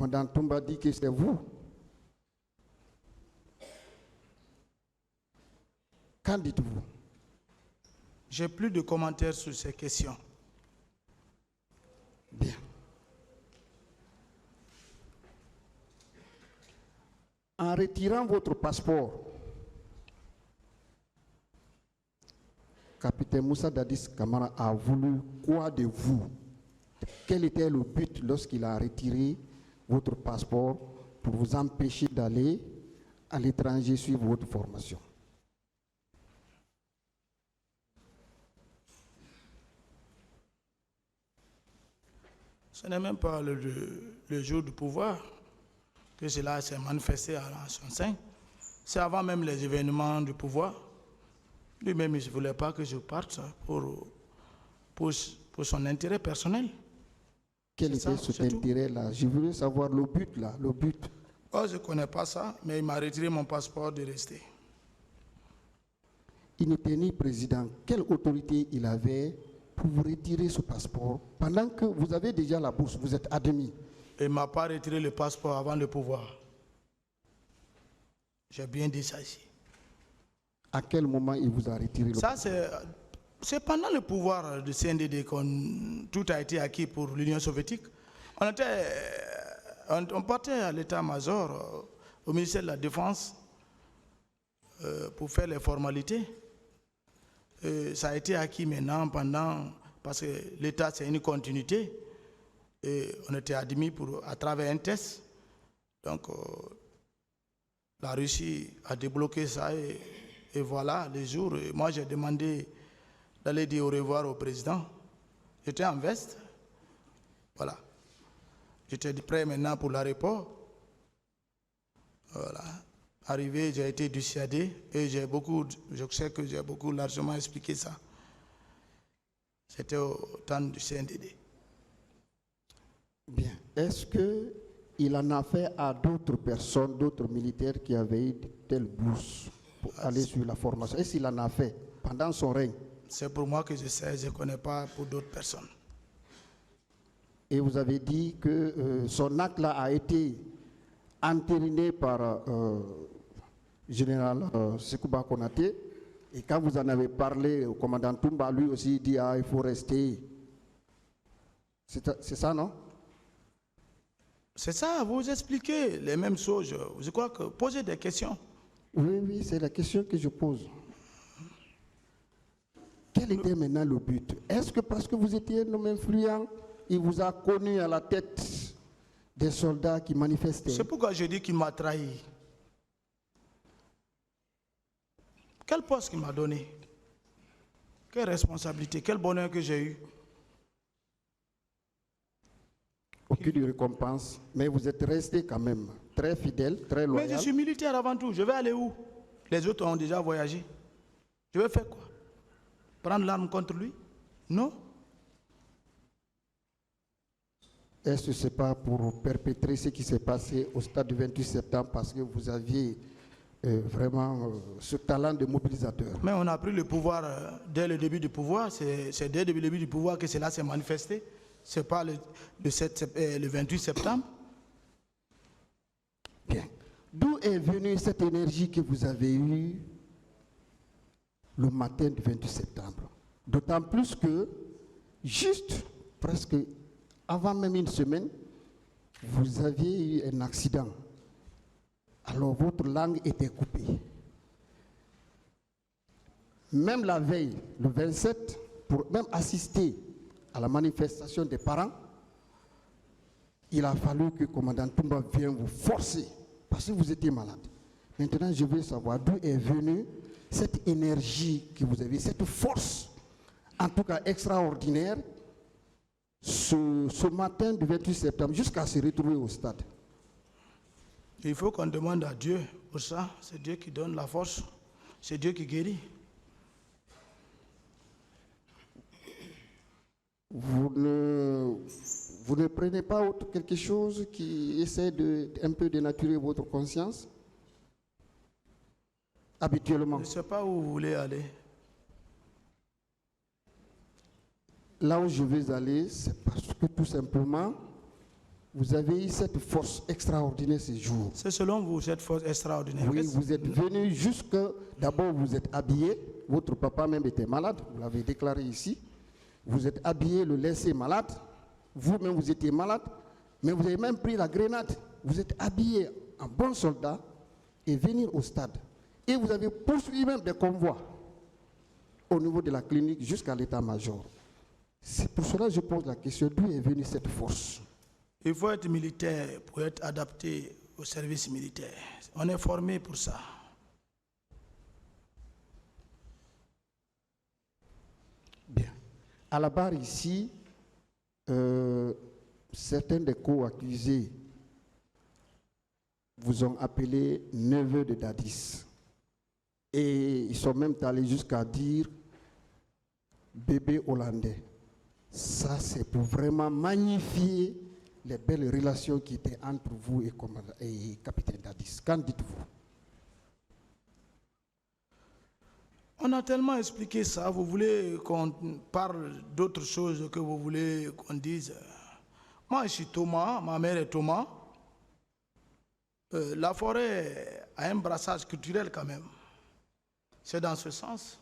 commandant Toumba dit que c'est vous. Qu'en dites-vous? J'ai plus de commentaires sur ces questions. Bien. En retirant votre passeport, capitaine Moussa Dadis Camara a voulu quoi de vous? Quel était le but lorsqu'il a retiré votre passeport pour vous empêcher d'aller à l'étranger suivre votre formation? Ce n'est même pas le jour du pouvoir que cela s'est manifesté à son sein. C'est avant même les événements du pouvoir. Lui-même, il ne voulait pas que je parte pour son intérêt personnel. Quel était cet intérêt-là? Je voulais savoir le but là, le but. Oh, je ne connais pas ça, mais il m'a retiré mon passeport de rester. Il n'était ni président. Quelle autorité il avait pour vous retirer ce passeport pendant que vous avez déjà la bourse, vous êtes admis? Il ne m'a pas retiré le passeport avant le pouvoir. J'ai bien dit ça ici. À quel moment il vous a retiré le passeport? Ça, c'est pendant le pouvoir du CNDD que tout a été acquis pour l'Union soviétique. On partait à l'état-major, au ministère de la Défense, pour faire les formalités. Ça a été acquis maintenant parce que l'État, c'est une continuité. Et on était admis à travers un test. Donc, la Russie a débloqué ça et voilà, les jours. Et moi, j'ai demandé d'aller dire au revoir au président. J'étais en veste. Voilà. J'étais prêt maintenant pour l'aéroport. Voilà. Arrivé, j'ai été dissuadé et je sais que j'ai beaucoup largement expliqué ça. C'était au temps du CNDD. Bien. Est-ce qu'il en a fait à d'autres personnes, d'autres militaires qui avaient eu de telles bourses pour aller sur la formation? Est-ce qu'il en a fait pendant son règne? C'est pour moi que je sais, je ne connais pas pour d'autres personnes. Et vous avez dit que son acte-là a été entériné par général Sekouba Konaté. Et quand vous en avez parlé au commandant Toumba, lui aussi dit il faut rester. C'est ça, non? C'est ça, vous expliquez les mêmes choses. Je crois que posez des questions. Oui, c'est la question que je pose. Quel était maintenant le but? Est-ce que parce que vous étiez un homme influent, il vous a connu à la tête des soldats qui manifestaient? C'est pourquoi je dis qu'il m'a trahi. Quel poste qu'il m'a donné? Quelle responsabilité? Quel bonheur que j'ai eu? Aucune récompense, mais vous êtes resté quand même très fidèle, très loyal. Mais je suis militaire avant tout. Je vais aller où? Les autres ont déjà voyagé. Je vais faire quoi? Prendre l'arme contre lui? Non. Est-ce que ce n'est pas pour perpétrer ce qui s'est passé au stade du 28 septembre parce que vous aviez vraiment ce talent de mobilisateur? Mais on a pris le pouvoir dès le début du pouvoir. C'est dès le début du pouvoir que cela s'est manifesté. Ce n'est pas le 28 septembre. Bien. D'où est venue cette énergie que vous avez eue le matin du 28 septembre? D'autant plus que, juste presque avant même une semaine, vous aviez eu un accident. Alors votre langue était coupée. Même la veille, le 27, pour même assister à la manifestation des parents, il a fallu que le commandant Toumba vienne vous forcer parce que vous étiez malade. Maintenant, je veux savoir d'où est venue cette énergie que vous avez, cette force, en tout cas extraordinaire, ce matin du 28 septembre, jusqu'à se retrouver au stade. Il faut qu'on demande à Dieu pour ça. C'est Dieu qui donne la force. C'est Dieu qui guérit. Vous ne prenez pas quelque chose qui essaie un peu de dénaturer votre conscience habituellement? Je ne sais pas où vous voulez aller. Là où je veux aller, c'est parce que tout simplement, vous avez eu cette force extraordinaire ces jours. C'est selon vous cette force extraordinaire. Oui, vous êtes venu jusque, d'abord vous êtes habillé, votre papa même était malade, vous l'avez déclaré ici. Vous êtes habillé, le laissé malade, vous-même vous étiez malade, mais vous avez même pris la grenade. Vous êtes habillé en bon soldat et venir au stade. Et vous avez poursuivi même des convois au niveau de la clinique jusqu'à l'état-major. C'est pour cela que je pose la question, d'où est venue cette force? Il faut être militaire pour être adapté au service militaire. On est formé pour ça. Bien. À la barre ici, certains des co-accusés vous ont appelé neveu de Dadis. Et ils sont même allés jusqu'à dire bébé hollandais. Ça, c'est pour vraiment magnifier les belles relations qui étaient entre vous et capitaine Dadis. Qu'en dites-vous? On a tellement expliqué ça. Vous voulez qu'on parle d'autres choses que vous voulez qu'on dise? Moi, je suis Thomas, ma mère est Thomas. La forêt a un brassage culturel quand même. C'est dans ce sens.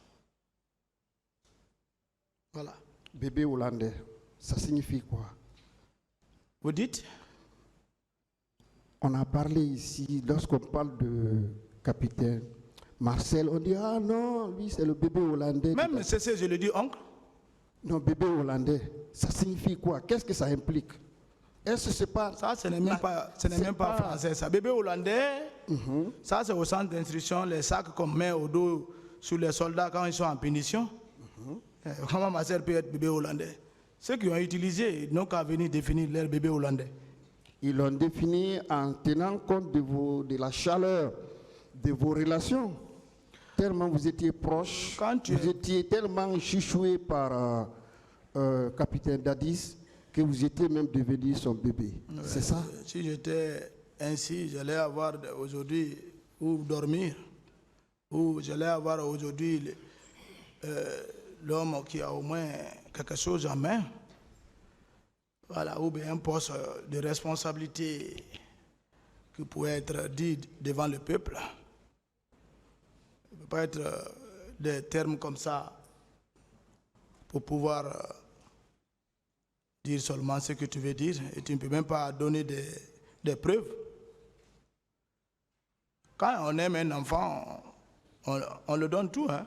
Voilà. Bébé hollandais, ça signifie quoi? Vous dites? On a parlé ici, lorsqu'on parle de capitaine Marcel, on dit, ah non, lui c'est le bébé hollandais. Même c'est je le dis oncle. Non, bébé hollandais, ça signifie quoi? Qu'est-ce que ça implique? Est-ce que c'est pas... Ça, ce n'est même pas français. Ça, bébé hollandais, ça c'est au centre d'instruction, les sacs qu'on met au dos sur les soldats quand ils sont en punition. Comment ma soeur peut être bébé hollandais? Ceux qui ont utilisé n'ont qu'à venir définir leur bébé hollandais. Ils l'ont défini en tenant compte de la chaleur de vos relations. Tellement vous étiez proches, vous étiez tellement chouchoué par capitaine Dadis que vous étiez même devenu son bébé. C'est ça? Si j'étais ainsi, j'allais avoir aujourd'hui où dormir, ou j'allais avoir aujourd'hui l'homme qui a au moins quelque chose en main, voilà, ou bien un poste de responsabilité qui pourrait être dit devant le peuple. Il ne peut pas être des termes comme ça pour pouvoir dire seulement ce que tu veux dire et tu ne peux même pas donner des preuves. Quand on aime un enfant, on le donne tout, hein?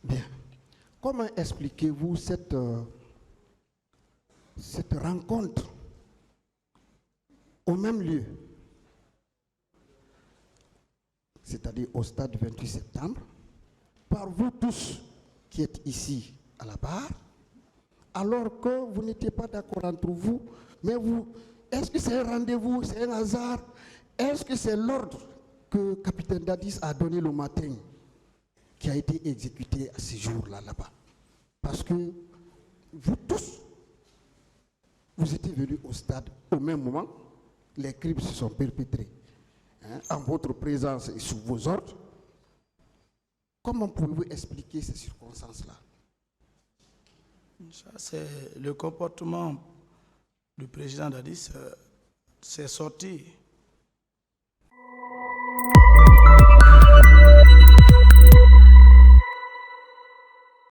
Bien. Comment expliquez-vous cette rencontre au même lieu, c'est-à-dire au stade 28 septembre, par vous tous qui êtes ici à la barre, alors que vous n'étiez pas d'accord entre vous, mais vous, est-ce que c'est un rendez-vous, c'est un hasard? Est-ce que c'est l'ordre que capitaine Dadis a donné le matin qui a été exécuté à ce jour-là, là-bas? Parce que vous tous, vous étiez venus au stade au même moment, les crimes se sont perpétrés en votre présence et sous vos ordres. Comment pouvez-vous expliquer ces circonstances-là? Ça, c'est le comportement du président Dadis, c'est sorti.